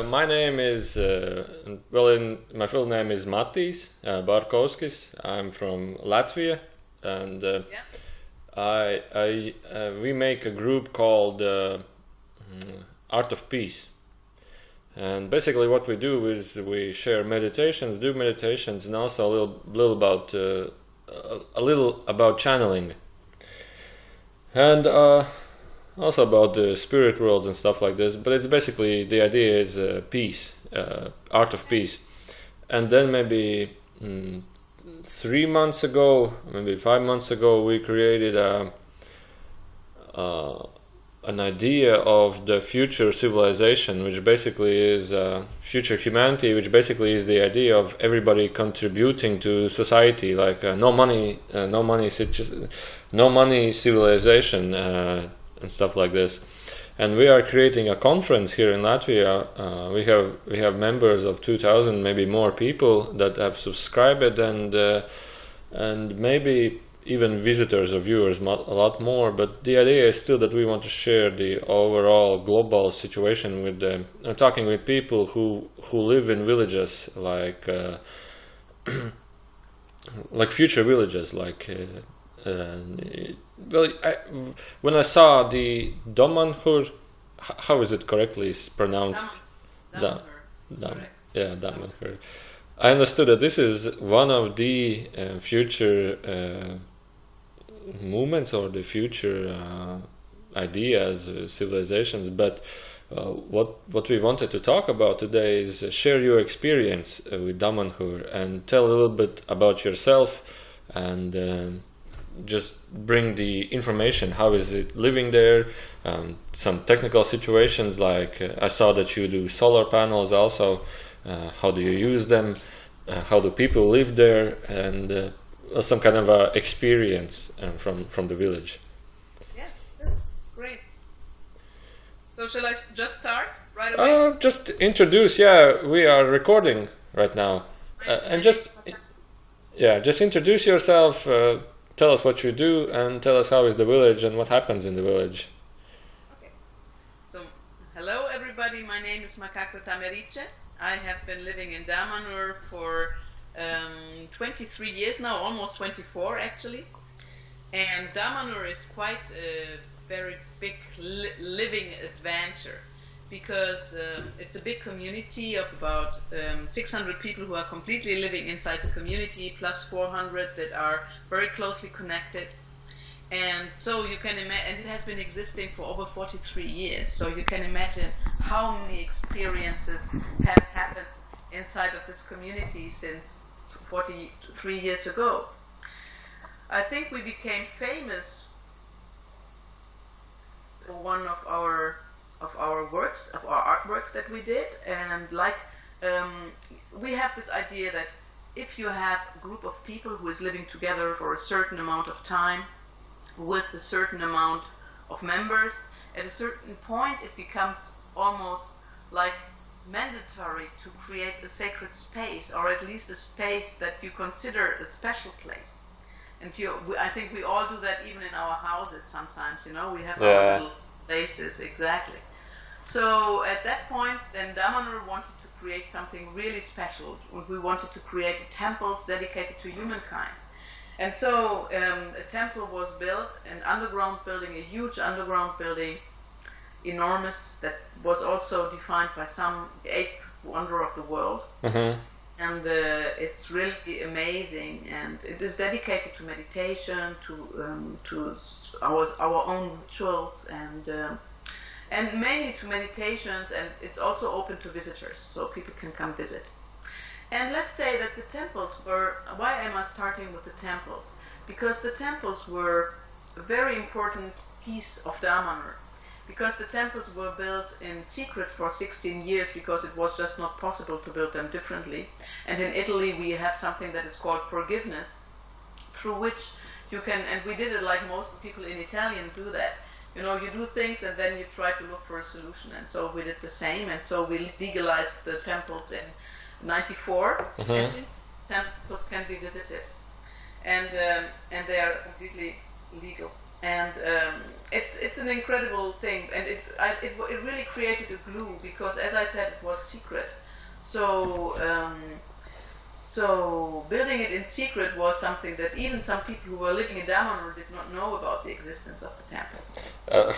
my name is my full name is Matis Barkovskis. I'm from Latvia, and we make a group called Art of Peace. And basically, what we do is we share meditations, do meditations, and also a little about channeling, and also about the spirit worlds and stuff like this. But it's basically, the idea is peace, art of peace. And then maybe 3 months ago, maybe 5 months ago, we created an idea of the future civilization, which basically is future humanity, which basically is the idea of everybody contributing to society, like no money civilization, and stuff like this. And we are creating a conference here in Latvia. We have members of 2,000, maybe more people that have subscribed, and maybe even visitors or viewers, a lot more. But the idea is still that we want to share the overall global situation with them, talking with people who live in villages, like like future villages, like when I saw the Damanhur, how is it correctly pronounced? Damanhur. I understood that this is one of the future movements, or the future ideas, civilizations. But what we wanted to talk about today is share your experience with Damanhur, and tell a little bit about yourself, and just bring the information. How is it living there? Some technical situations, like I saw that you do solar panels also. How do you use them? How do people live there? And some kind of experience from the village. Yeah, that's great. So shall I just start right away? Just introduce. Yeah, we are recording right now, and just introduce yourself. Tell us what you do, and tell us how is the village and what happens in the village. Okay. So, hello everybody. My name is Makako Tamerice. I have been living in Damanhur for 23 years now, almost 24 actually. And Damanhur is quite a very big living adventure, because it's a big community of about 600 people who are completely living inside the community, plus 400 that are very closely connected. And so you can imagine, and it has been existing for over 43 years, so you can imagine how many experiences have happened inside of this community since 43 years ago. I think we became famous for one of our works, of our artworks that we did, and we have this idea that if you have a group of people who is living together for a certain amount of time, with a certain amount of members, at a certain point it becomes almost like mandatory to create a sacred space, or at least a space that you consider a special place. And I think we all do that even in our houses sometimes, we have our little places, exactly. So at that point, then Damanhur wanted to create something really special. We wanted to create temples dedicated to humankind. And so a temple was built, an underground building, a huge underground building, enormous, that was also defined by some eighth wonder of the world. Mm-hmm. And it's really amazing, and it is dedicated to meditation, to our own rituals, and mainly to meditations, and it's also open to visitors, so people can come visit. And let's say that the temples were, why am I starting with the temples? Because the temples were a very important piece of Damanhur. Because the temples were built in secret for 16 years, because it was just not possible to build them differently. And in Italy we have something that is called forgiveness, through which you can, and we did it like most people in Italian do that. You do things and then you try to look for a solution. And so we did the same, and so we legalized the temples in 94, mm-hmm. And since temples can be visited, and they are completely legal. and it's an incredible thing, and it really created a glue, because, as I said, it was secret. So building it in secret was something that even some people who were living in Damanhur did not know about the existence of the temples.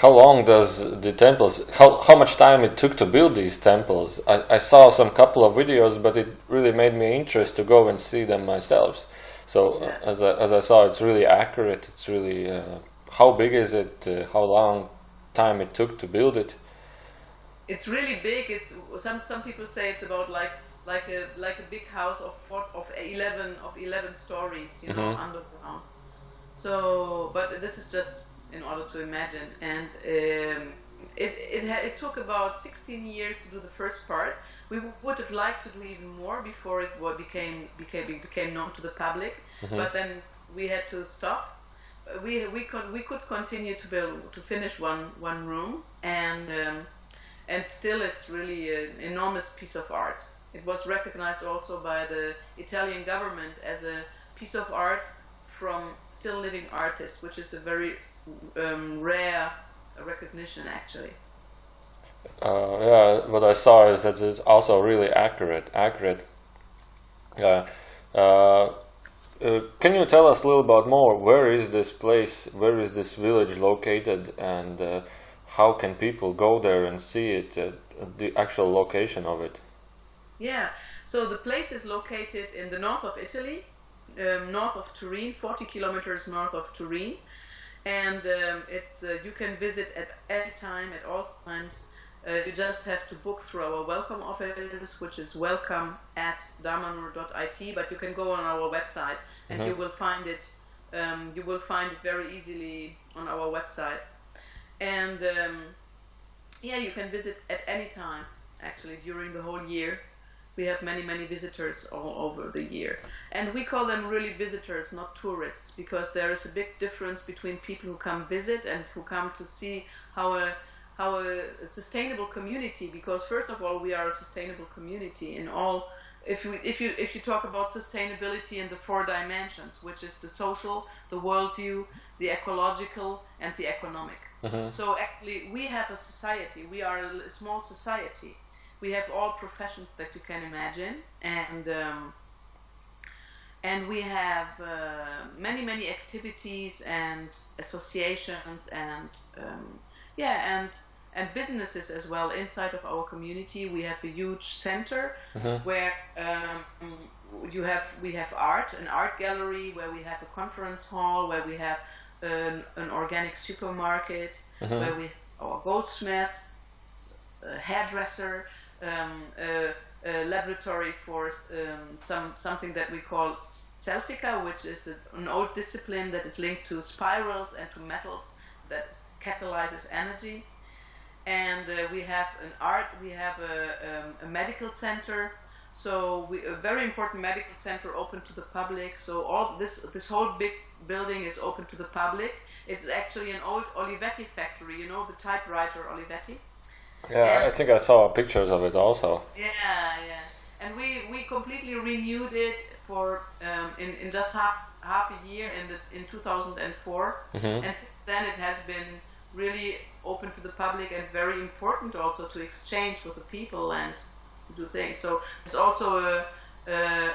How long does the temples? How much time it took to build these temples? I saw some couple of videos, but it really made me interested to go and see them myself. So Yeah. as I saw, it's really accurate. It's really how big is it? How long time it took to build it? It's really big. It's some people say it's about like a big house of 11 stories, you know, underground. So, but this is just in order to imagine, and it took about 16 years to do the first part. We would have liked to do even more before it became known to the public, but then we had to stop. We could continue to finish one room, and still it's really an enormous piece of art. It was recognized also by the Italian government as a piece of art from still living artists, which is a very rare recognition, actually. Yeah, what I saw is that it's also really accurate. Can you tell us a little bit more? Where is this place? Where is this village located? And how can people go there and see it? The actual location of it. Yeah, so the place is located in the north of Italy, north of Turin, 40 kilometers north of Turin, and it's you can visit at any time, at all times. You just have to book through our welcome office, which is welcome@damanhur.it, but you can go on our website and you will find it. You will find it very easily on our website, and yeah, you can visit at any time. Actually, during the whole year. We have many visitors all over the year, and we call them really visitors, not tourists, because there is a big difference between people who come visit and who come to see how a sustainable community. Because first of all, we are a sustainable community in all. If you talk about sustainability in the 4 dimensions, which is the social, the worldview, the ecological, and the economic. So actually, we have a society. We are a small society. We have all professions that you can imagine, and we have many activities and associations and and businesses as well inside of our community. We have a huge center where we have art, an art gallery, where we have a conference hall, where we have an organic supermarket, where we have our goldsmiths, a hairdresser. A laboratory for something that we call selfika, which is an old discipline that is linked to spirals and to metals that catalyzes energy. And we have a medical center, so a very important medical center open to the public. So all this whole big building is open to the public. It's actually an old Olivetti factory, you know, the typewriter Olivetti. Yeah, I think I saw pictures of it also. Yeah. And we completely renewed it for in just half a year in 2004, and since then it has been really open to the public and very important also to exchange with the people and to do things. So it's also a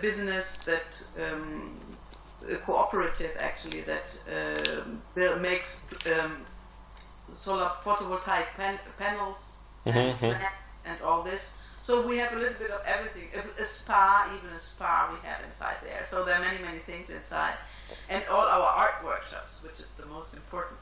business that. A cooperative actually that makes solar photovoltaic panels and all this. So we have a little bit of everything. A spa we have inside there. So there are many things inside, and all our art workshops, which is the most important.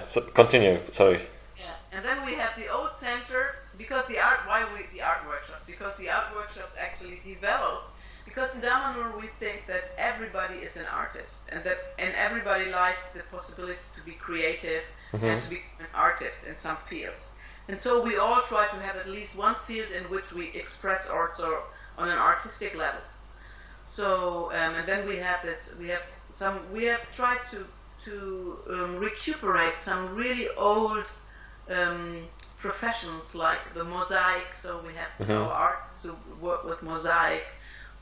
So continue. Sorry. Yeah, and then we have the old center because the art workshops? Because the art workshops actually developed. Because in Damanhur we think that everybody is an artist, and everybody likes the possibility to be creative and to be an artist in some fields. And so we all try to have at least one field in which we express also on an artistic level. So and then we have tried to recuperate some really old professions like the mosaic. So we have our artists who work with mosaic.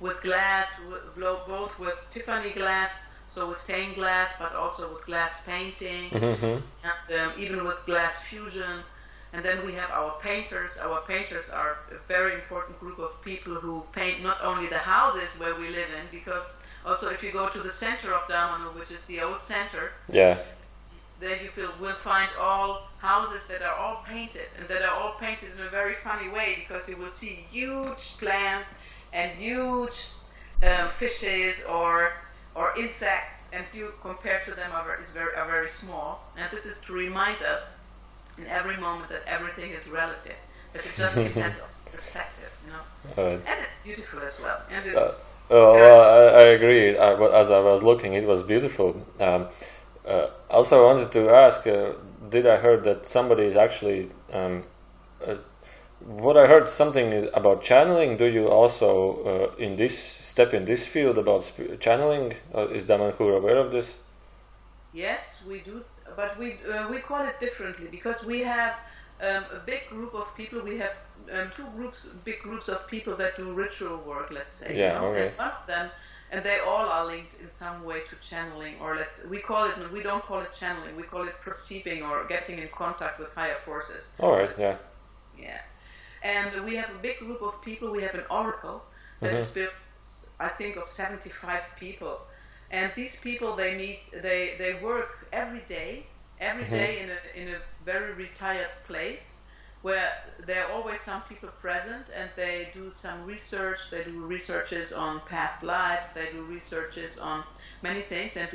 with glass, both with Tiffany glass, so with stained glass, but also with glass painting, and even with glass fusion. And then we have our painters. Our painters are a very important group of people who paint not only the houses where we live in, because also if you go to the center of Damanhur, which is the old center, yeah, then you will find all houses that are all painted, and that are all painted in a very funny way, because you will see huge plants and huge fishes or insects, and you compared to them are very small. And this is to remind us in every moment that everything is relative, that it just depends on perspective, you know. And it's beautiful as well. And it's I agree. As I was looking, it was beautiful. Also, I wanted to ask, did I heard that somebody is actually, what I heard something about channeling. Do you also in this field about channeling? Is Damanhur aware of this? Yes, we do, but we call it differently, because we have a big group of people. We have big groups of people that do ritual work, let's say. Yeah, you know? okay. And one of them, and they all are linked in some way to channeling, or we don't call it channeling, we call it perceiving or getting in contact with higher forces. All right, yeah. Yeah. And we have a big group of people. We have an oracle that is built, I think, of 75 people. And these people, they work every day in a very retired place, where there are always some people present, and they do some research. They do researches on past lives. They do researches on many things, and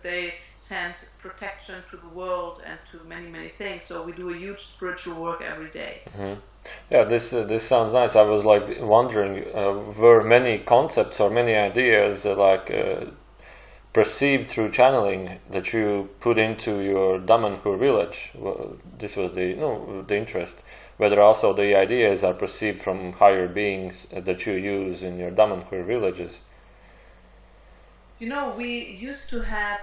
they send protection to the world and to many things. So we do a huge spiritual work every day. Yeah, this sounds nice. I was like wondering, were many concepts or many ideas perceived through channeling that you put into your Damanhur village? This was the interest. Whether also the ideas are perceived from higher beings that you use in your Damanhur villages. You know, we used to have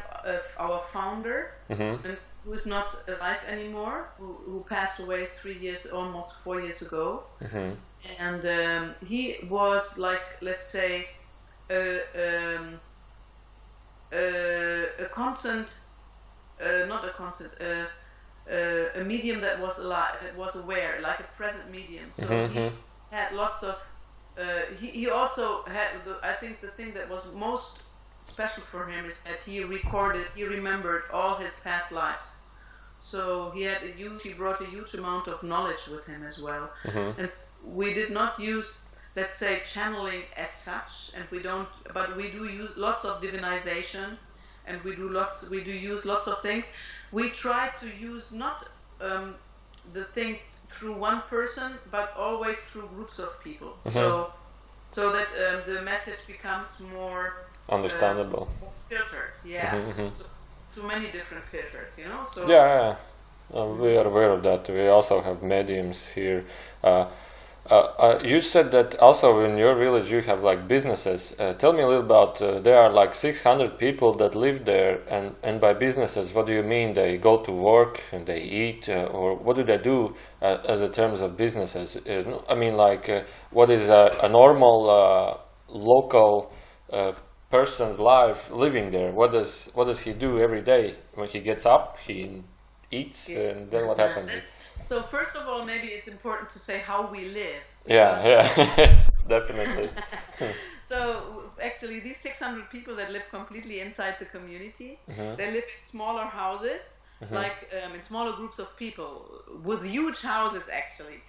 our founder, who is not alive anymore, who passed away almost 4 years ago. And he was like, let's say, a medium that was alive, that was aware, like a present medium. So he had lots of. He also had. I think the thing that was most special for him is that he remembered all his past lives. So he brought a huge amount of knowledge with him as well. And we did not use, let's say, channeling as such, but we do use lots of divinization, and we do use lots of things. We try to use not the thing through one person, but always through groups of people. So that the message becomes more understandable, filtered. Yeah. So many different filters, you know. So yeah. We are aware of that. We also have mediums here. You said that also in your village you have like businesses. Tell me a little about. There are like 600 people that live there, and by businesses, what do you mean? They go to work and they eat, or what do they do as a terms of businesses? I mean, like what is a normal local person's life living there? What does he do every day when he gets up? He eats, and then what happens? So first of all, maybe it's important to say how we live. Yeah, definitely. So actually, these 600 people that live completely inside the community, they live in smaller houses, like in smaller groups of people, with huge houses actually,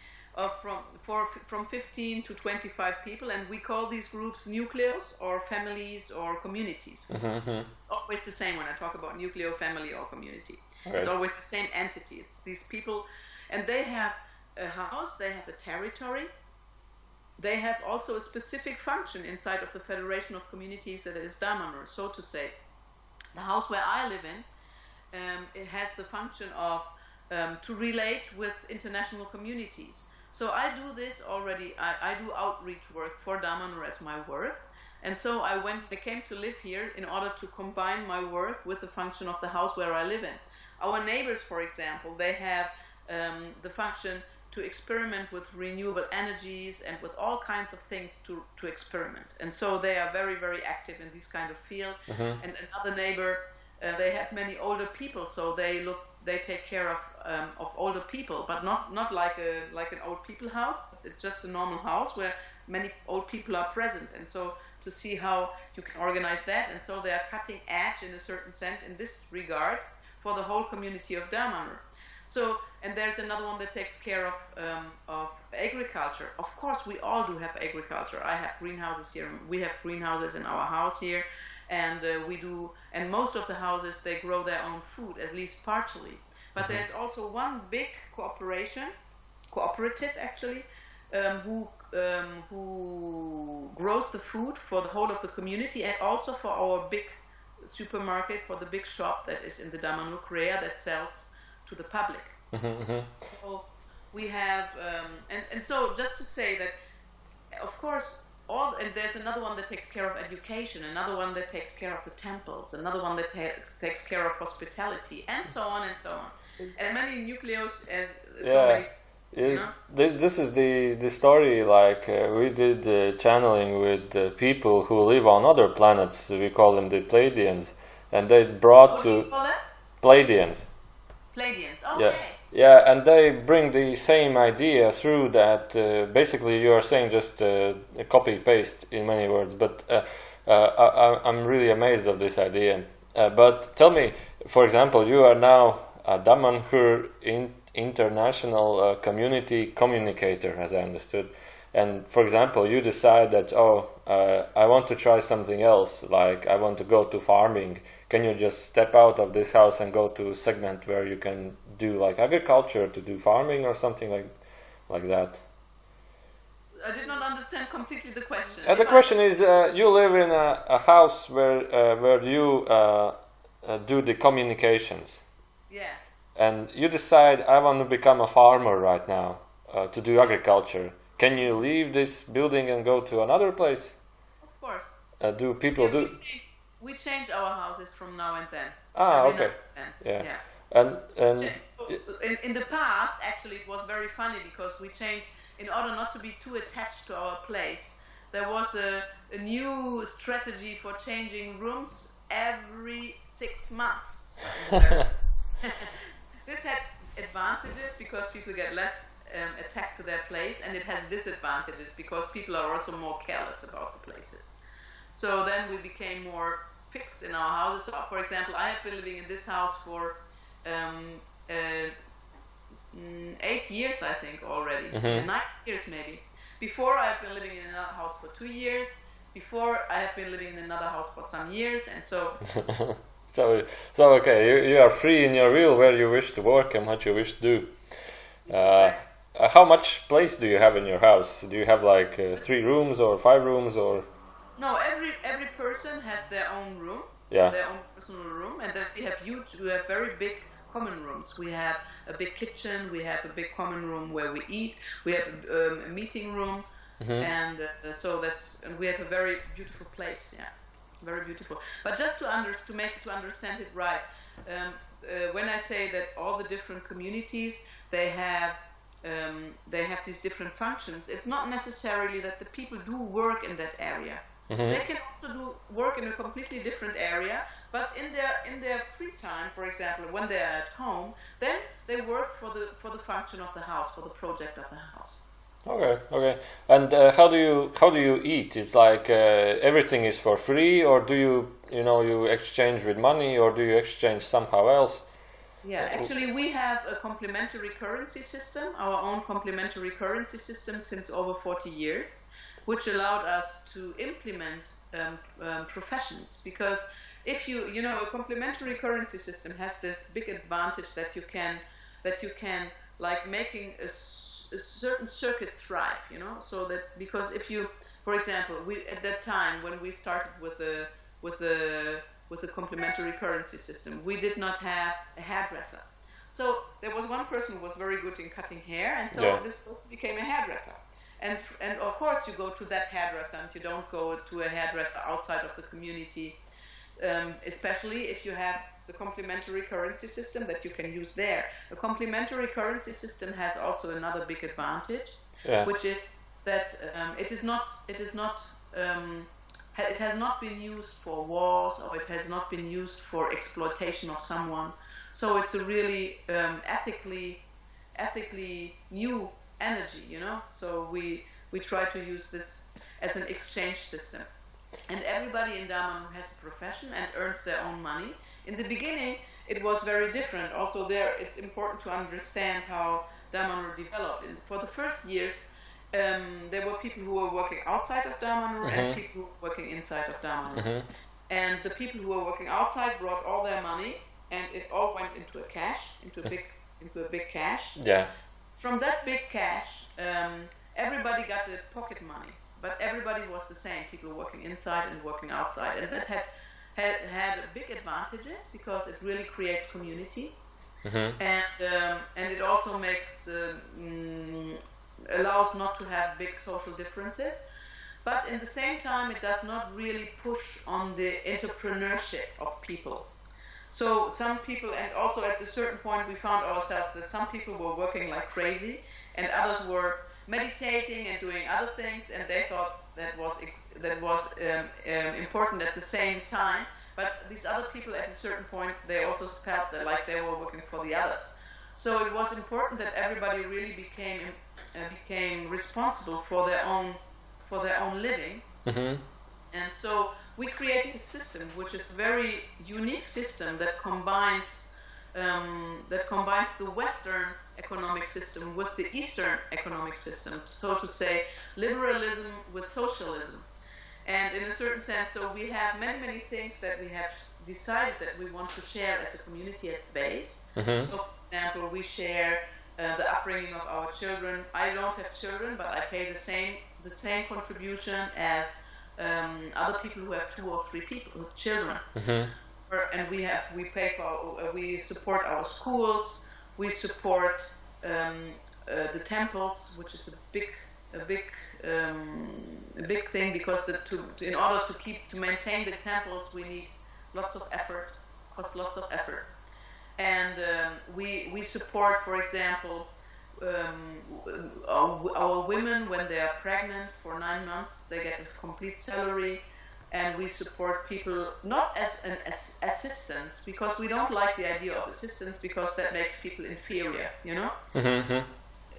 from 15 to 25 people, and we call these groups nucleos or families or communities. It's always the same when I talk about nucleo, family, or community. Right. It's always the same entity. It's these people, and they have a house, they have a territory, they have also a specific function inside of the Federation of Communities that is Damanhur, so to say. The house where I live in, it has the function of to relate with international communities. So I do this already. I do outreach work for Damanhur as my work, and so I came to live here in order to combine my work with the function of the house where I live in. Our neighbors, for example, they have the function to experiment with renewable energies and with all kinds of things to experiment. And so they are very, very active in this kind of field. And another neighbor, they have many older people, so they take care of older people, but not like an old people house. It's just a normal house where many old people are present. And so to see how you can organize that, and so they are cutting edge in a certain sense in this regard for the whole community of Damanhur. So, and there's another one that takes care of agriculture. Of course, we all do have agriculture. I have greenhouses here. We have greenhouses in our house here, and and most of the houses, they grow their own food, at least partially. But there's also one big cooperative actually, who grows the food for the whole of the community, and also for our big supermarket, for the big shop that is in the Damanhur Korea that sells to the public. So we have, and so just to say that, of course, and there's another one that takes care of education, another one that takes care of the temples, another one that takes care of hospitality, and so on and so on. And many nucleos as so many. This is the story, like we did channeling with people who live on other planets. We call them the Pleiadians, and they brought to Pleiadians. Pleiadians, okay. Yeah, and they bring the same idea through that. Basically, you are saying just a copy paste in many words, but I'm really amazed of this idea. But tell me, for example, you are now a Damanhur international community communicator, as I understood. And for example, you decide that, I want to try something else, like I want to go to farming. Can you just step out of this house and go to a segment where you can do like agriculture to do farming or something like that? I did not understand completely the question. The question is, you live in a house where you do the communications. Yeah. And you decide, I want to become a farmer right now, to do agriculture. Can you leave this building and go to another place? Of course. Do people do? We change our houses from now and then. Okay. Yeah. And in the past, actually, it was very funny because we changed in order not to be too attached to our place. There was a new strategy for changing rooms every 6 months. This had advantages because people get less attached to their place, and it has disadvantages because people are also more careless about the places. So then we became more fixed in our houses. So, for example, I have been living in this house for 8 years, I think, already. 9 years maybe. Before, I have been living in another house for 2 years. Before, I have been living in another house for some years, and so... So okay, you are free in your will where you wish to work and what you wish to do. How much place do you have in your house? Do you have like 3 rooms or 5 rooms or? No, every person has their own room, their own personal room, and then we have very big common rooms. We have a big kitchen, we have a big common room where we eat, we have a meeting room, and and we have a very beautiful place. Yeah. Very beautiful. But just to understand it right, when I say that all the different communities they have these different functions, it's not necessarily that the people do work in that area. They can also do work in a completely different area, but in their free time, for example, when they are at home, then they work for the function of the house, for the project of the house. Okay. And how do you eat? It's like everything is for free, or do you exchange with money, or do you exchange somehow else? Yeah, actually we have a complementary currency system, our own complementary currency system since over 40 years, which allowed us to implement professions. Because if a complementary currency system has this big advantage that you can like making a certain circuit thrive, so that because if you, for example, at that time when we started with the complementary currency system, we did not have a hairdresser. So there was one person who was very good in cutting hair, and so this person became a hairdresser. And of course you go to that hairdresser, and you don't go to a hairdresser outside of the community. especially if you have the complementary currency system that you can use there. A complementary currency system has also another big advantage, which is that it has not been used for wars, or it has not been used for exploitation of someone. So it's a really ethically new energy, you know. So we try to use this as an exchange system. And everybody in Damanhur has a profession and earns their own money. In the beginning, it was very different. Also there, it's important to understand how Damanhur developed. For the first years, there were people who were working outside of Damanhur and people who were working inside of Damanhur. And the people who were working outside brought all their money, and it all went into a cash, into a big cash. Yeah. From that big cash, everybody got the pocket money, but everybody was the same. People working inside and working outside, and that had big advantages because it really creates community, and it also makes allows not to have big social differences. But in the same time, it does not really push on the entrepreneurship of people. So some people, and also at a certain point, we found ourselves that some people were working like crazy, and others were meditating and doing other things, and they thought that was important at the same time. But these other people, at a certain point, they also felt that like they were working for the others. So it was important that everybody really became responsible for their own living. And so we created a system which is a very unique system that combines the Western economic system with the Eastern economic system, so to say, liberalism with socialism. And in a certain sense, so we have many things that we have decided that we want to share as a community at the base. So, for example, we share the upbringing of our children. I don't have children, but I pay the same contribution as other people who have 2 or 3 people with children. And we support our schools. We support the temples, which is a big thing, because in order to maintain the temples, we need lots of effort. Costs lots of effort. And we support, for example, our women when they are pregnant for 9 months, they get a complete salary. And we support people not as an assistance, because we don't like the idea of assistance, because that makes people inferior, you know.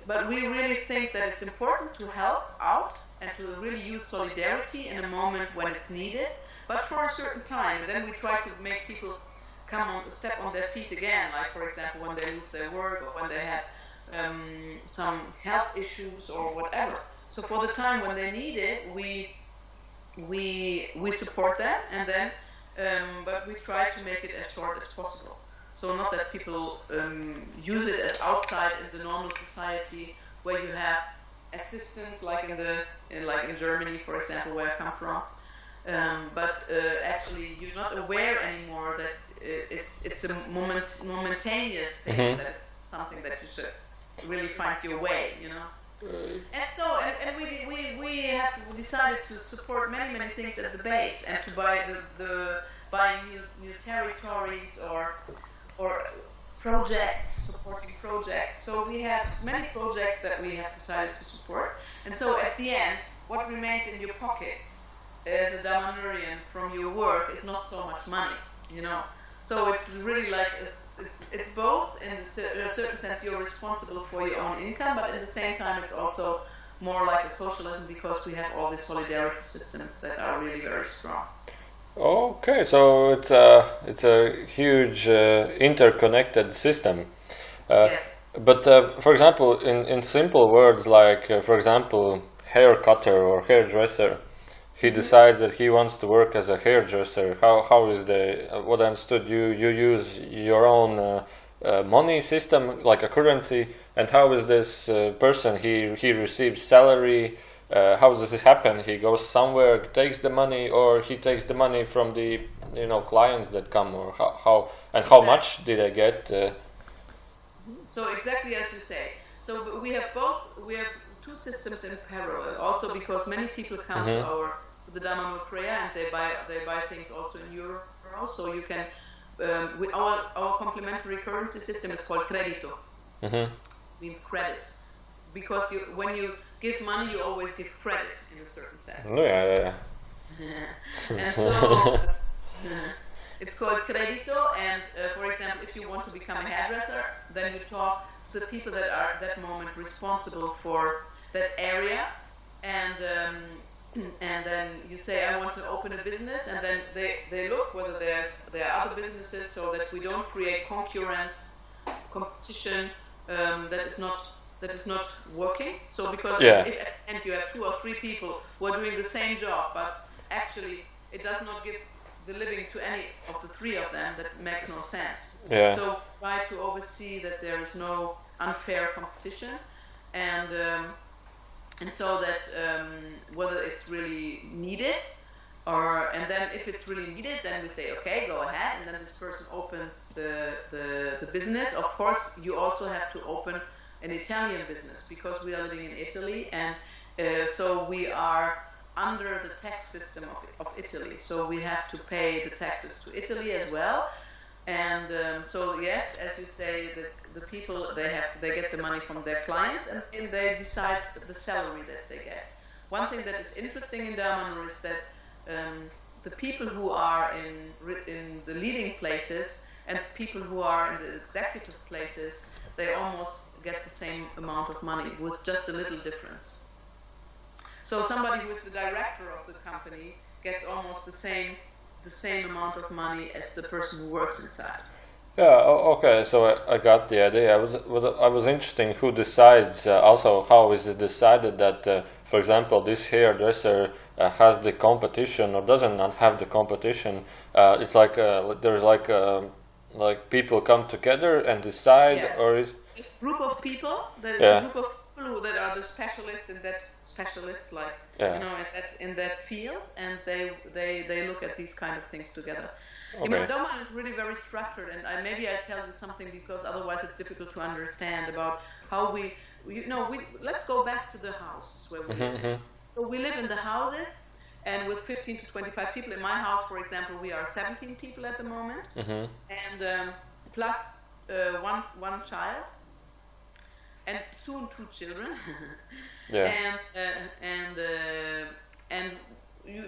But we really think that it's important to help out and to really use solidarity in a moment when it's needed, but for a certain time. And then we try to make people step on their feet again, like, for example, when they lose their work, or when they have some health issues or whatever. So for the time when they need it, we support them, and then but we try to make it as short as possible. So not that people use it as outside in the normal society, where you have assistance, like in Germany, for example, where I come from. But actually, you're not aware anymore that it's a momentaneous thing, that something that you should really find your way, you know. And so, and we have decided to support many things at the base, and to buy new territories or projects, supporting projects. So we have many projects that we have decided to support. And so at the end, what remains in your pockets as a Damanhurian from your work is not so much money, you know. So it's really like it's both. In a certain sense, you're responsible for your own income, but at the same time, it's also more like a socialism, because we have all these solidarity systems that are really very strong. Okay, so it's a huge interconnected system. Yes. But for example, in simple words, like for example, hair cutter or hairdresser, he decides that he wants to work as a hairdresser. How is what I understood, you use your own money system, like a currency, and how is this person, he receives salary? How does this happen? He goes somewhere, takes the money, or he takes the money from the clients that come, or how much did I get? So exactly as you say. So we have 2 systems in parallel. Also because many people come to the Damanhur prayer, and they buy things also in Europe. euros. So you can, with our complementary currency system is called credito. Means credit, because when you give money, you always give credit in a certain sense. Yeah. And so it's called credito. And for example, if you want to become a hairdresser, then you talk to the people that are at that moment responsible for that area, and then you say, I want to open a business, and then they look whether there are other businesses, so that we don't create competition that is not working. So because if you have 2 or 3 people who are doing the same job, but actually it does not give the living to any of the 3 of them, that makes no sense. So try to oversee that there is no unfair competition, and so that whether it's really needed, and then if it's really needed, then we say, okay, go ahead, and then this person opens the business. Of course, you also have to open an Italian business, because we are living in Italy, and so we are under the tax system of Italy. So we have to pay the taxes to Italy as well. And so yes, as you say, the people, they get the money from their clients, and they decide the salary that they get. One thing that is interesting in Damanhur is that the people who are in the leading places and people who are in the executive places, they almost get the same amount of money, with just a little difference. So somebody who is the director of the company gets almost the same amount of money as the person who works inside. Yeah. Okay. So I got the idea. I was interested who decides. Also, how is it decided that, for example, this hairdresser has the competition or doesn't not have the competition? It's like there's like people come together and decide, or is this group of people? A group of people that are the specialists in that. In that field, and they look at these kind of things together. Damanhur is really very structured, and maybe I tell you something, because otherwise it's difficult to understand about how we let's go back to the house where we live. So we live in the houses, and with 15 to 25 people. In my house, for example, we are 17 people at the moment, and plus one child, and soon 2 children. And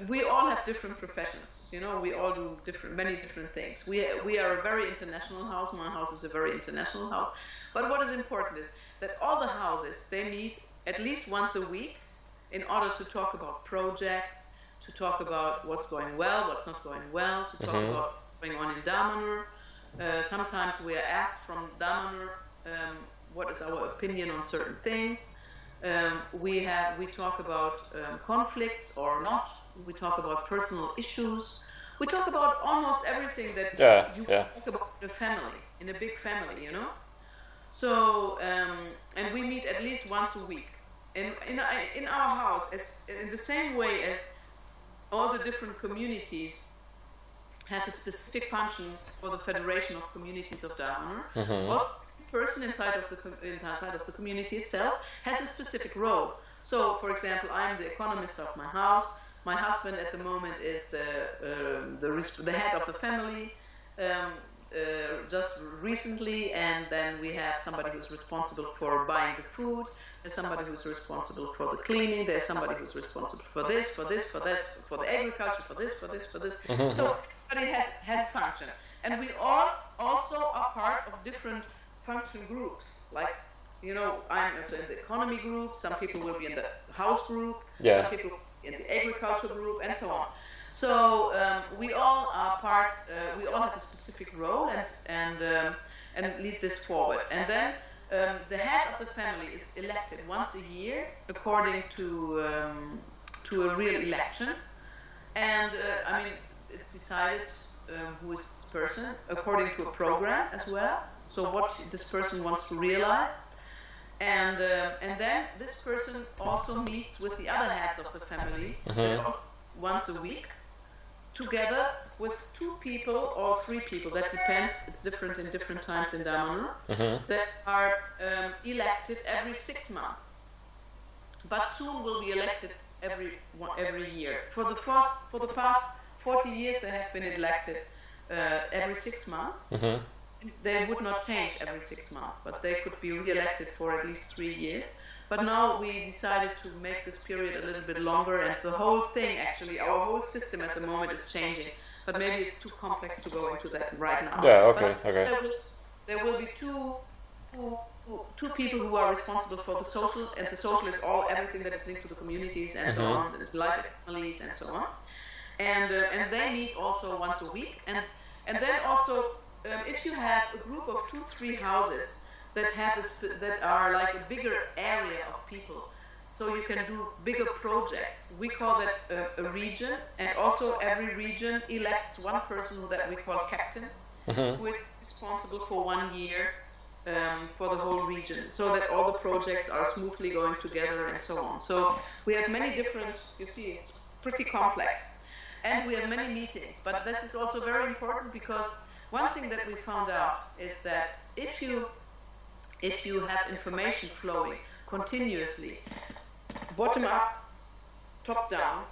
we all have different professions. We all do many different things. We are a very international house. My house is a very international house. But what is important is that all the houses, they meet at least once a week in order to talk about projects, to talk about what's going well, what's not going well, to talk about what's going on in Damanhur. Sometimes we are asked from Damanhur what is our opinion on certain things. We talk about conflicts or not. We talk about personal issues. We talk about almost everything that you talk about in a family, in a big family, So, and we meet at least once a week. In our house, in the same way as all the different communities have a specific function for the Federation of Communities of Damanhur. Person inside of the community itself has a specific role. So, for example, I am the economist of my house. My husband at the moment is the head of the family, just recently, and then we have somebody who's responsible for buying the food. There's somebody who's responsible for the cleaning. There's somebody who's responsible for this, for that, for the agriculture, for this. So everybody has function, and we all also are part of different function groups. Like, I'm also in the economy group. Some people will be in the house group. Some people in the agriculture group, and so on. So we all are part. We all have a specific role, and lead this forward. And then the head of the family is elected once a year according to a real election, and it's decided who is this person according to a program as well. So what this person wants to realize, and then this person also meets with the other heads of the family once a week, together with 2 people or 3 people. That depends. It's different in different times in Damanhur. That are elected every 6 months, but soon will be elected every year. For the past 40 years, they have been elected every 6 months. Mm-hmm. They would not change every 6 months, but they could be re-elected for at least 3 years. But now we decided to make this period a little bit longer, and the whole thing, actually, our whole system at the moment is changing. But maybe it's too complex to go into that right now. Yeah, okay, but okay. There will be two people who are responsible for the social, and the social is everything that is linked to the communities and so on, like families and so on. And they meet also once a week. And then also, if you have a group of 2-3 houses that are like a bigger area of people, so you can do bigger projects. We call that a region, and also every region elects one person that we call captain, who is responsible for 1 year for the whole region, so that all the projects are smoothly going together and so on. So we have many different, you see, it's pretty complex. And we have many meetings, but this is also very important, because one thing that we found out is that if you have information flowing continuously, bottom up, top down,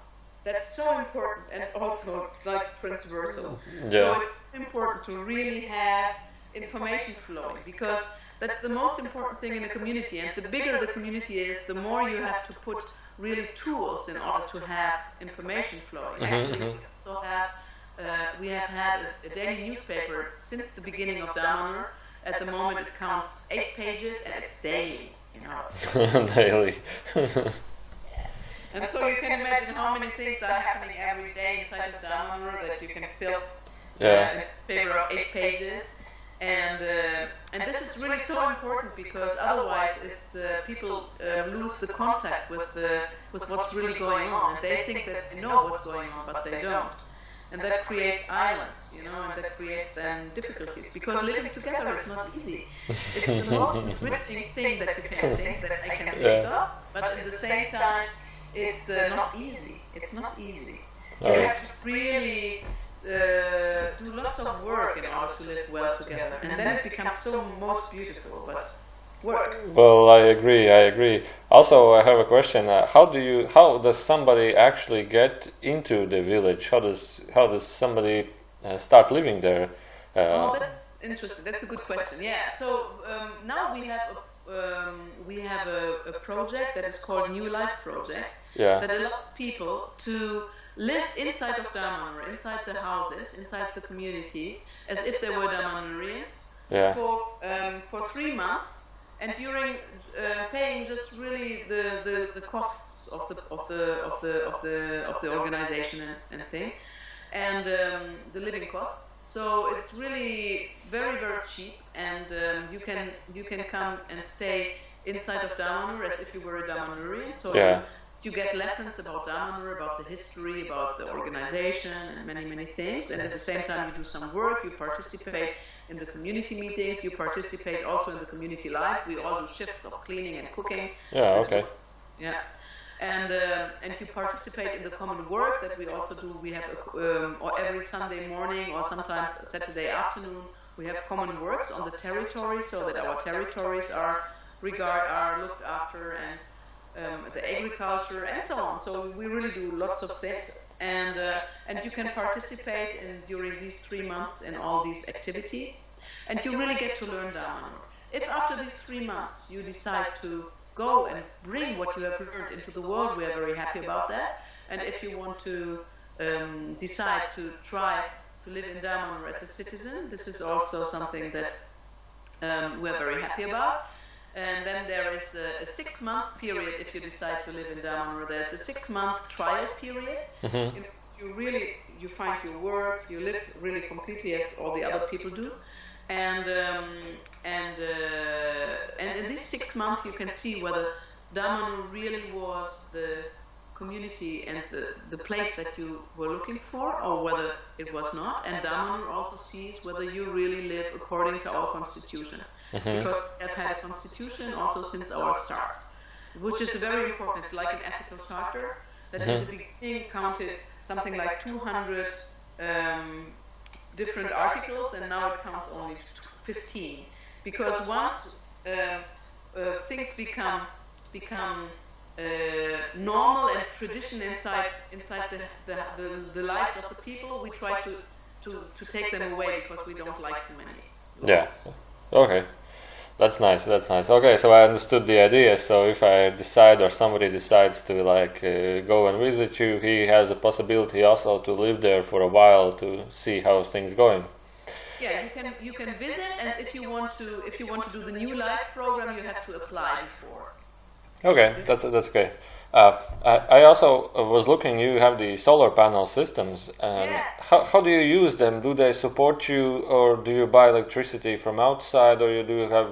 that's so important, and also like transversal. Yeah. So it's important to really have information flowing, because that's the most important thing in a community. And the bigger the community is, the more you have to put really tools in order to have information flowing. Actually, we have had a daily newspaper since the beginning of Damanhur. At the moment, it counts 8 pages, and it's daily. Daily. And so you can imagine how many things are happening every day inside of Damanhur that you can fill in a paper of 8 pages. And this is really so important, because otherwise it's people lose the contact with what's really going on, and they think that they know what's going on, but they don't. And that creates islands, and that creates then difficulties, because living together is not easy. It's the most enriching thing that you can think, that I can think of, but at the same time, it's not easy. It's not easy. You have to really do lots of work in order to live well together, and then it becomes so most beautiful. But work. Well, I agree. Also, I have a question. How does somebody actually get into the village? How does somebody start living there? That's interesting. That's a good question. Yeah. So now we have a project that is called New Life Project. Yeah. That allows people to live inside of Damanhur, inside the houses, inside the communities, as if they were Damanhurians, for 3 months. And during paying just really the costs of the organization and thing, and the living costs. So it's really very, very cheap, and you can come and stay inside of Damanhur as if you were a Damanhurian. So you get lessons about Damanhur, about the history, about the organization, and many things. And at the same time, you do some work. You participate in the community meetings. You participate also in the community life. We all do shifts of cleaning and cooking. Yeah. Okay. Yeah. And you participate in the common work that we also do. We have or every Sunday morning, or sometimes Saturday afternoon, we have common works on the territory, so that our territories are looked after, and the agriculture and so on. So we really do lots of things, and you can participate during these 3 months in all these activities, and you really get to learn Damanhur. If after these 3 months you decide to go and bring what you have learned into the world, we are very happy about that. And if you want to decide to try to live in Damanhur as a citizen, this is also something that we're very happy about. And then there is a 6-month period if you decide to live in Damanhur. There's a 6-month trial period. In which you find your work, you live really completely as all the other people do. And in these 6 months you can see whether Damanhur really was the community and the place that you were looking for, or whether it was not. And Damanhur also sees whether you really live according to our constitution. Because we have had a constitution also since our start, which is very important. It's like an ethical charter that in the beginning counted something like 200 different articles, and now it counts only 15. Because once things become normal and tradition inside the lives of the people, we try to to take them away because we don't like too many. Yeah. Okay. That's nice. That's nice. Okay, so I understood the idea. So if I decide or somebody decides to go and visit you, he has a possibility also to live there for a while to see how things going. Yeah, you can visit, and if you want to do the new life program, you have to apply before. Okay, that's okay. I also was looking. You have the solar panel systems. Yes. How do you use them? Do they support you, or do you buy electricity from outside, or do you have?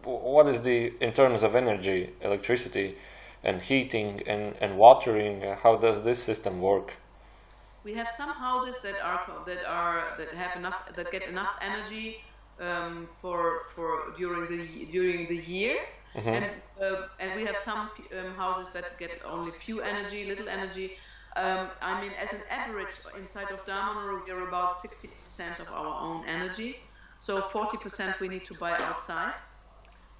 What is in terms of energy, electricity, and heating and watering? How does this system work? We have some houses that get enough energy for during the year. Mm-hmm. And we have some houses that get only little energy. I mean, as an average inside of Damanhur, we're about 60% of our own energy, so 40% we need to buy outside.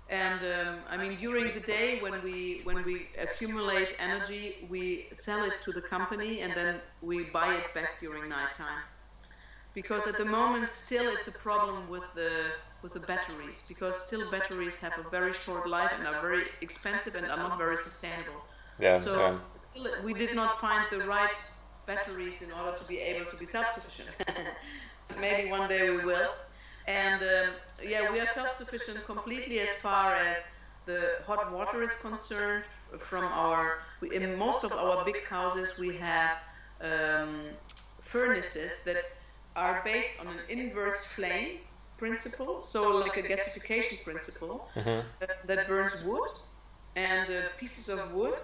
And I mean, during the day when we accumulate energy, we sell it to the company, and then we buy it back during nighttime. Because at the moment, still it's a problem with the batteries, because still batteries have a very short life and are very expensive and are not very sustainable. Yeah. So still, we did not find the right batteries in order to be able to be self-sufficient. Maybe one day we will. And we are self-sufficient completely as far as the hot water is concerned. In most of our big houses, we have furnaces that are based on an inverse flame principle, so like a gasification principle, mm-hmm. that burns wood and pieces of wood,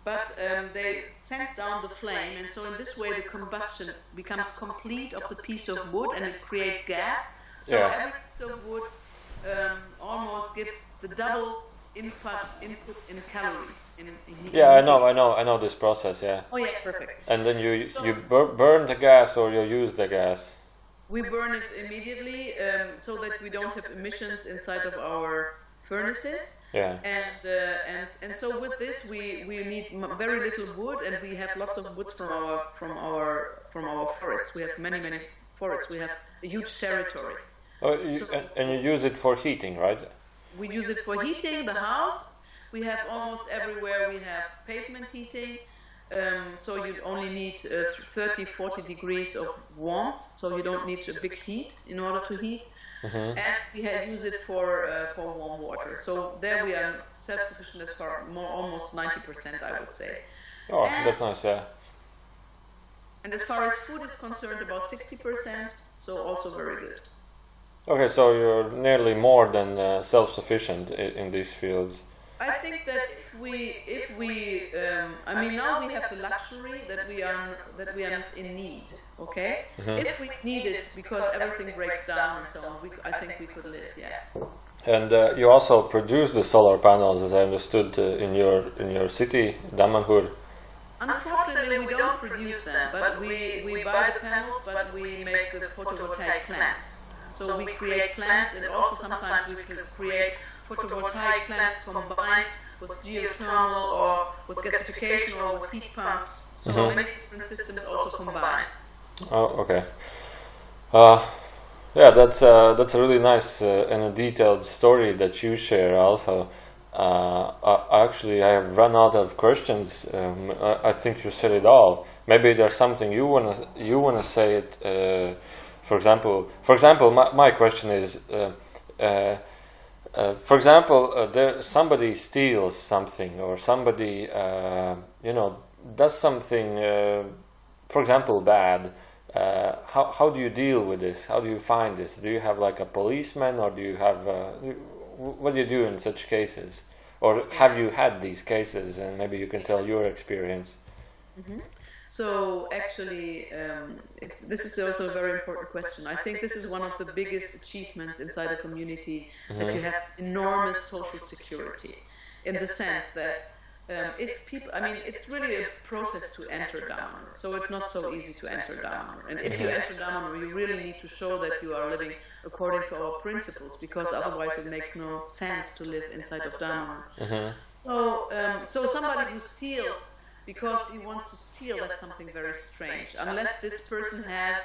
but they tamp down the flame, and so in this way the combustion becomes complete of the piece of wood and it creates gas. So every piece of wood almost gives the double input in calories. I know this process. Yeah. Oh yeah, perfect. And then you burn the gas, or you use the gas. We burn it immediately so that we don't have emissions inside of our furnaces. Yeah. And so with this we need very little wood, and we have lots of woods from our forests. We have many forests. We have a huge territory. And you use it for heating, right? We use it for heating the house. We have almost everywhere we have pavement heating. So you only need 30-40 degrees of warmth, so you don't need a big heat in order to heat. Mm-hmm. And we use it for warm water. So there we are self-sufficient as far almost 90%, I would say. Oh, that's nice, yeah. And as far as food is concerned, about 60%, so also very good. Okay, so you're nearly more than self-sufficient in these fields. I think that if we I mean, now we have the luxury that we are not in need. Okay, mm-hmm. If we need it because everything breaks down and so on, I think we could live. Yeah. And you also produce the solar panels, as I understood, in your city, Damanhur. Unfortunately, we don't produce them, but we buy the panels, but we make the photovoltaic plants. So we create plants, and also sometimes we create photovoltaic plants combined with geothermal or with gasification or with heat pumps. So mm-hmm. many different systems also combined. Oh, okay. That's a really nice and a detailed story that you share. Also, actually, I have run out of questions. I think you said it all. Maybe there's something you wanna say it. For example, my question is, for example, somebody steals something, or somebody, does something, for example, bad. How do you deal with this? How do you find this? Do you have like a policeman, or do you have? What do you do in such cases? Or have you had these cases, and maybe you can tell your experience? Mm-hmm. So actually, this is also a very important question. I think this is one of the biggest achievements inside a community, mm-hmm. that you have enormous social security, in the sense that if people, I mean, it's really a process to enter Damanhur, so it's not so easy to enter Damanhur. And if you enter Damanhur, you really need to show that you are living according to our principles, because otherwise it makes no sense to live inside of Damanhur. Mm-hmm. So somebody who steals because he wants to steal, that's something very strange. Unless this person has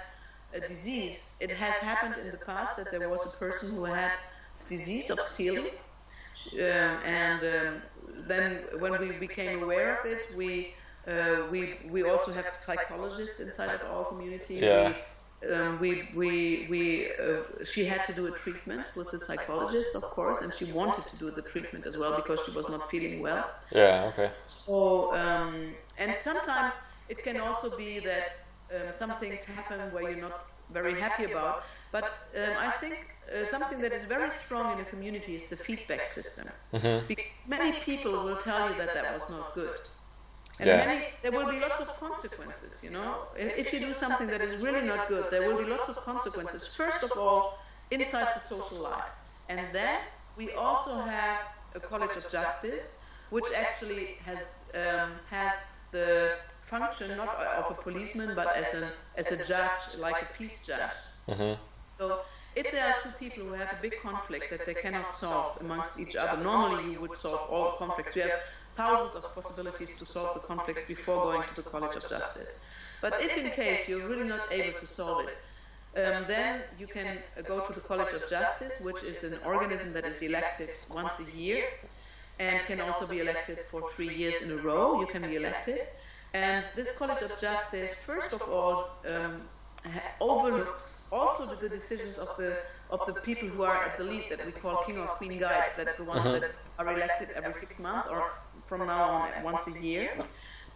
a disease. It has happened in the past that there was a person who had disease of stealing, then when we became aware of it, we also have psychologists inside of our community. Yeah. She had to do a treatment with a psychologist, of course, and she wanted to do the treatment as well because she was not feeling well. Yeah. Okay. So, and sometimes it can also be that some things happen where you're not very happy about. But I think something that is very strong in a community is the feedback system. Because many people will tell you that that was not good. And there will be lots of consequences, you know. If you do something that is really not good, there will be lots of consequences. First of all, inside the social life. And then we also have a College of Justice, which actually has the function not of a policeman, but as a judge, like a peace judge. So if there are two people who have a big conflict that they cannot solve amongst each other, normally you would solve all conflicts. We have thousands of possibilities to solve the conflicts before going to the College of Justice. But if in case you're really not able to solve it, then you can go to the College of Justice, which is an organism that is elected once a year and can also be elected for 3 years in a row. You can be elected. And this College of Justice, first of all, overlooks also the decisions of the people who are at the lead, that we call king or queen guides, that the ones that are elected every 6 months or from now on once a year,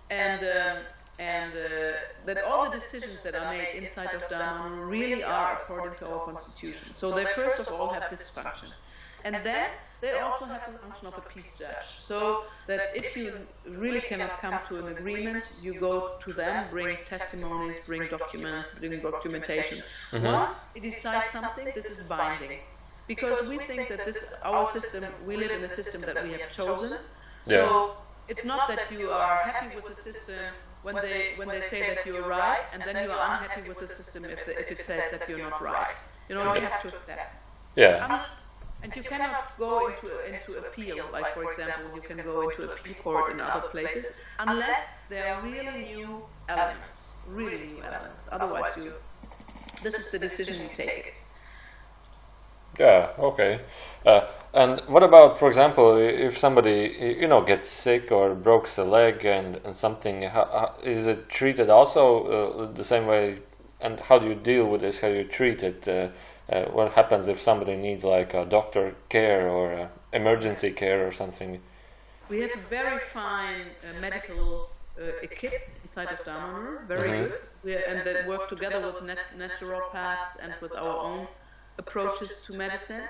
and that all the decisions that are made inside of Damanhur really are according to our constitution. So they first of all have this function, and then they also have the function of a peace judge. So that if you really cannot come to an agreement, you go to them, bring testimonies, bring documents, bring documentation. Once you decide something, this is binding, because we think that our system, we live in a system that we have chosen. So it's not that you are happy with the system when they say that you're right, and then you are unhappy with the system if it says that you're not right. You know, you have to accept. And you cannot go into appeal, like for example, you can go into appeal court in other places, unless there are really new elements. Otherwise, this is the decision you take. Yeah, okay. And what about, for example, if somebody, gets sick or breaks a leg and something, is it treated also the same way? And how do you deal with this? How do you treat it? What happens if somebody needs like a doctor care or emergency care or something? We have a very fine medical kit inside of Damanhur, very good, and they work together with naturopaths and with our own approaches to medicine.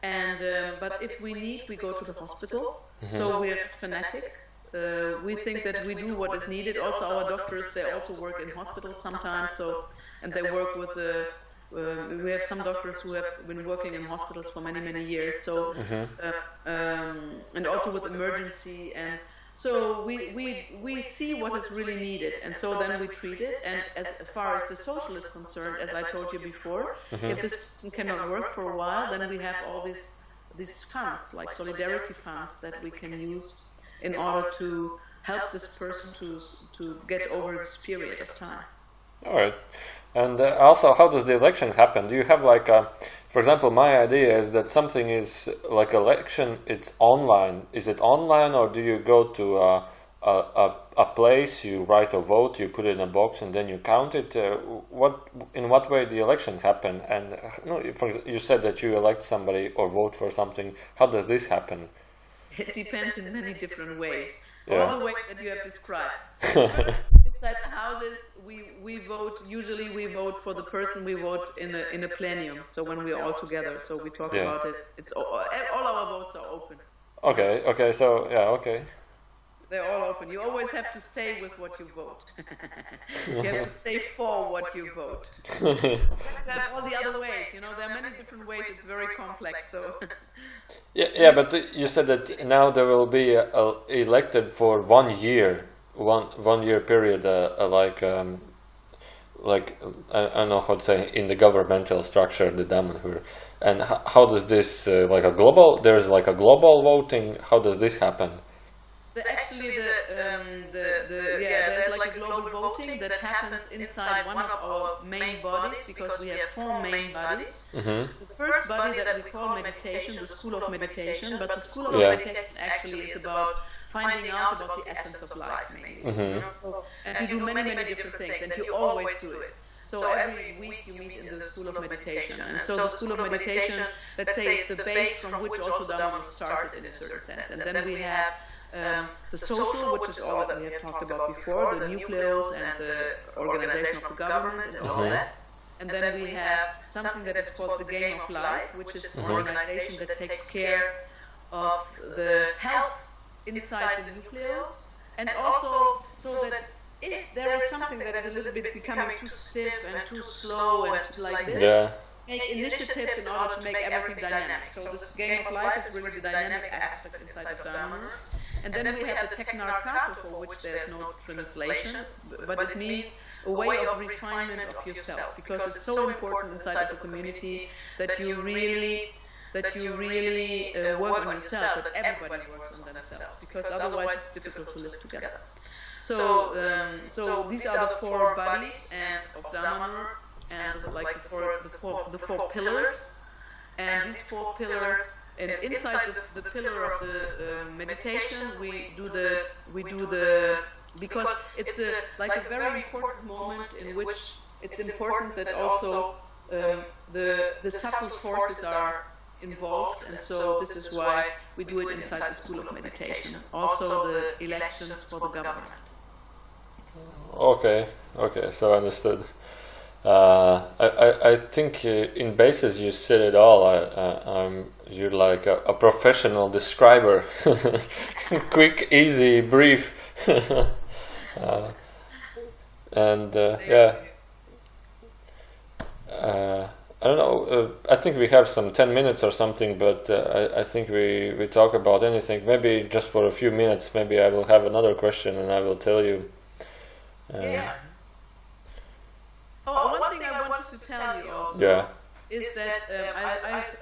And but if we need, we go to the hospital. So we're fanatic. We think that we do what is needed. Also, our doctors, they also work in hospitals sometimes. And they work with we have some doctors who have been working in hospitals for many years. So and also with emergency, and so we see what is really needed, and so then we treat it. And as far as the social is concerned, as I told you before, if this cannot work for a while, then we have all these funds, like solidarity funds, that we can use in order to help this person to get over this period of time. All right. And also, how does the election happen? Do you have like for example, my idea is that something is like election, it's online. Is it online, or do you go to a place, you write a vote, you put it in a box, and then you count it? In what way the elections happen? And you said that you elect somebody or vote for something. How does this happen? It depends in many different ways. Yeah. All the ways that you have described. Inside the houses, we vote. Usually, we vote for the person we vote in a plenum. So when we are all together, so we talk about it. It's all our votes are open. Okay. So okay. They're all open. You always have to stay with what you vote. You have to stay for what you vote. You have all the other ways. There are many different ways. It's very complex. So. Yeah, but you said that now there will be elected for 1 year. One year period, like I don't know how to say, in the governmental structure, the Damanhur. And how does this there's like a global voting? How does this happen? There's like a global voting that happens inside one of our main bodies, because we have 4 main bodies. The first body that we call meditation, the School of Meditation, but the School of Meditation actually is about finding out about the essence of life, mainly. And you do many different things, and you always do it. So every week you meet in the School of Meditation. And so the School of Meditation, let's say, is the base from which also Damanhur started in a certain sense. And then we have the social, which is all that we have talked about before, the nucleus and the organization of the government and all that. And then we have something that is called the game of life, which is an organization that takes care of the health inside the nucleus, and also so that if there is something that is a little bit becoming too stiff and too slow and like this, make initiatives in order to make everything dynamic. So this game of life is really the dynamic aspect inside of Damanhur. And then we have the Teknarkata, for which there's no translation, but it means a way of refinement of yourself, because it's so important inside of the community that you really work on yourself, that everybody works on themselves, because otherwise it's difficult to live together. So, so these are the 4 bodies and of Damanhur, and like the four pillars. And these 4 pillars, and inside the pillar of the meditation, we do the because it's like a very important moment in which it's important that also the subtle forces are involved, and so this is why we do it inside the School of Meditation. Also the elections for the government. Okay, so understood. I think in basis you said it all. You're like a professional describer. Quick, easy, brief. I don't know, I think we have some 10 minutes or something, but I think we talk about anything. Maybe just for a few minutes, maybe I will have another question and I will tell you. One thing I wanted to tell you also is that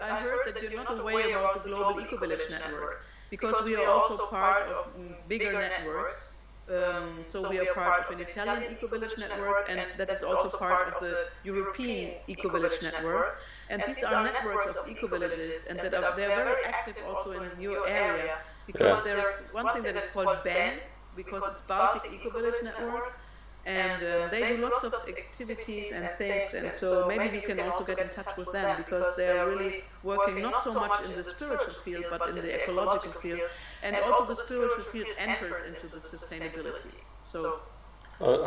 I heard that you're not aware about the Global Eco-Village Network, because we are also part of bigger networks. So we are part of an Italian Eco-Village Network, and that is also part of the European Eco-Village Network. And these are networks of eco-villages, and they're very active also in your area, because there's one thing that is called BEN, because it's Baltic Eco-Village Network, and they do lots of activities and things, and so maybe you can also get in touch with them, because they are really working not so much in the spiritual field, but in the ecological field, and also the spiritual field enters into the sustainability. So,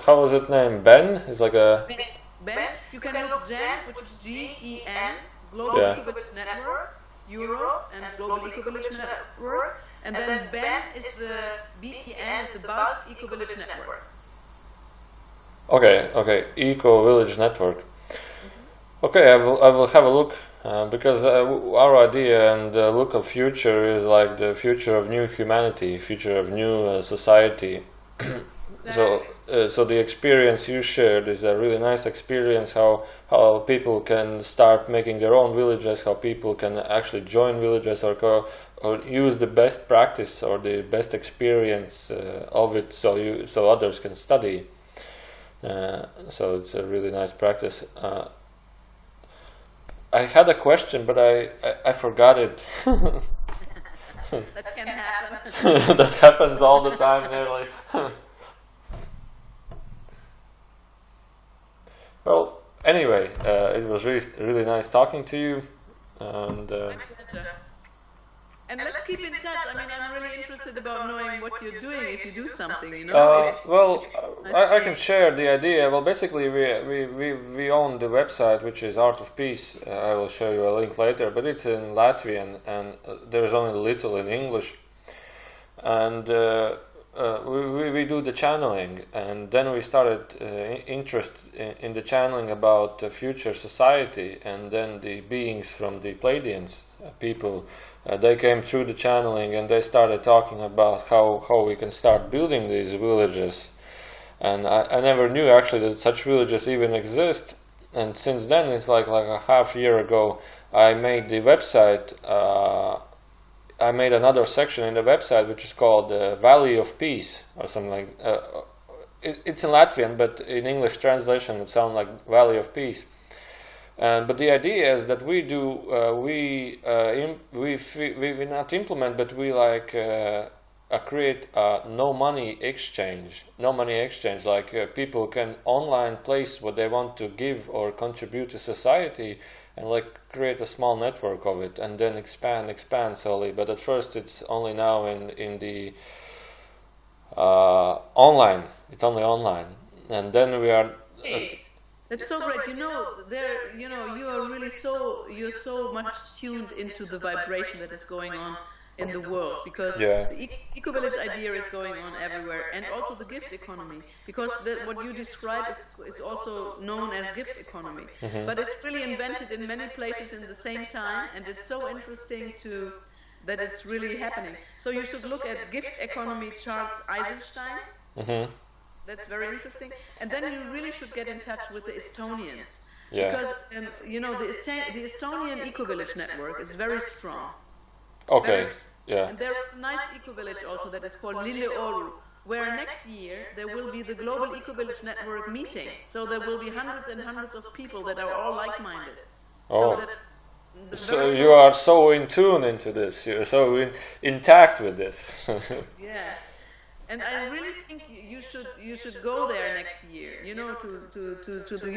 how was it named? Ben? It's like a... Ben? You can look GEN, which is GEN, Global Eco-Village Network, Europe, and Global Eco-Village Network, and then BEN is the BEN, is the Baltic Eco-Village Network. Okay, Eco-Village Network. Okay, I will have a look, because our idea and the look of future is like the future of new humanity, future of new society. So the experience you shared is a really nice experience, how people can start making their own villages, how people can actually join villages or use the best practice or the best experience of it, so others can study. So it's a really nice practice. I had a question, but I forgot it. That can happen. That happens all the time, nearly. Well, anyway, it was really nice talking to you, and. And let's keep in touch. I mean, I'm really interested about knowing what you're doing if you do something, you know. Well, I can share the idea. Well, basically, we own the website, which is Art of Peace. I will show you a link later, but it's in Latvian, and there's only little in English. And we do the channeling, and then we started interest in the channeling about the future society, and then the beings from the Pleiadians people. They came through the channeling and they started talking about how we can start building these villages, and I never knew actually that such villages even exist. And since then, it's like a half year ago, I made the website. I made another section in the website which is called Valley of Peace or something like. it's in Latvian, but in English translation it sounds like Valley of Peace. But the idea is that we not implement, but we like create a no money exchange. Like people can online place what they want to give or contribute to society, and like create a small network of it, and then expand slowly. But at first, it's only now in the online. It's only online, and then we are. That's so great. You are really you're so much tuned into the vibration that is going on in the world, because the eco-village idea is going on everywhere, and also the gift economy, because what you describe is also known as gift economy. But it's really invented in many places in the same time, and it's so interesting that it's really happening. So you should look at gift economy charts Eisenstein. That's very interesting. And then you really should get in touch with the Estonians. Because, the Estonian eco-village network is very strong. Okay. And there is a nice eco-village also that is called Lille Oru, where next year there will be the Global Eco-Village Network meeting. So there will be hundreds and hundreds of people that are all like-minded. So you are so in tune into this. You're so intact with this. Yeah. And I really think you should go there next year. You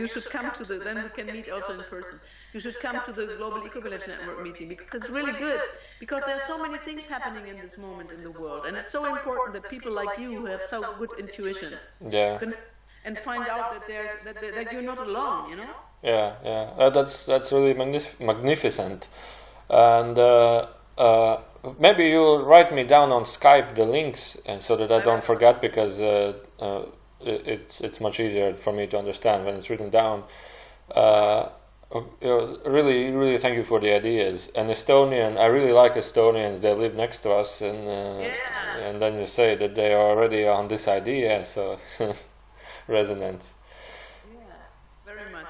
should come to then we can meet also in person. You should come to the Global Eco-Village Network meeting, because it's really good. Because there are so many things happening in this moment in the world, and it's so important that people like you who have so good intuitions and find out that you're not alone. That's really magnificent. And maybe you'll write me down on Skype the links, and so that I don't forget, because it's much easier for me to understand when it's written down. Really thank you for the ideas. And Estonian, I really like Estonians. They live next to us, and then you say that they are already on this idea, so resonance. Yeah, very much.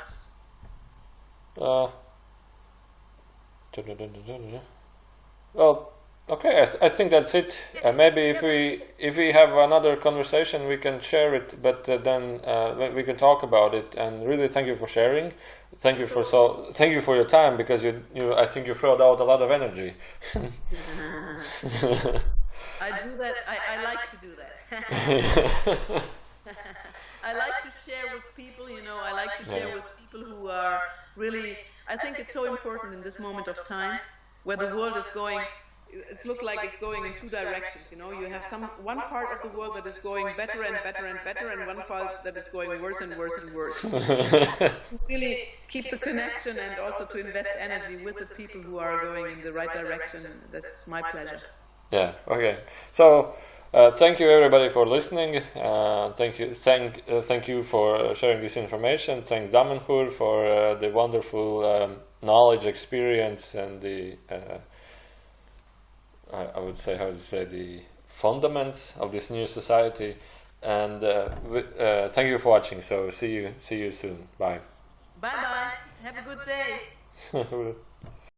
Well, okay. I think that's it. Maybe if we have another conversation, we can share it. But then we can talk about it. And really, thank you for sharing. Thank you for your time, because I think you throwed out a lot of energy. I do that. I like to do that. I like to share with people. I like to share with people who are really. I think it's so important in this moment of time, where the world is going. It looks like it's going in two directions. You have one part of the world that is going better and better and better, and one part that is going worse and worse and worse. To really keep the connection, and also to invest energy with the people who are going in the right direction. That's my pleasure. Yeah. Okay. So thank you everybody for listening. Thank you for sharing this information. Thanks Damanhur for the wonderful knowledge, experience, and the I would say the fundaments of this new society. And thank you for watching. So see you soon. Bye. Bye. Have a good day.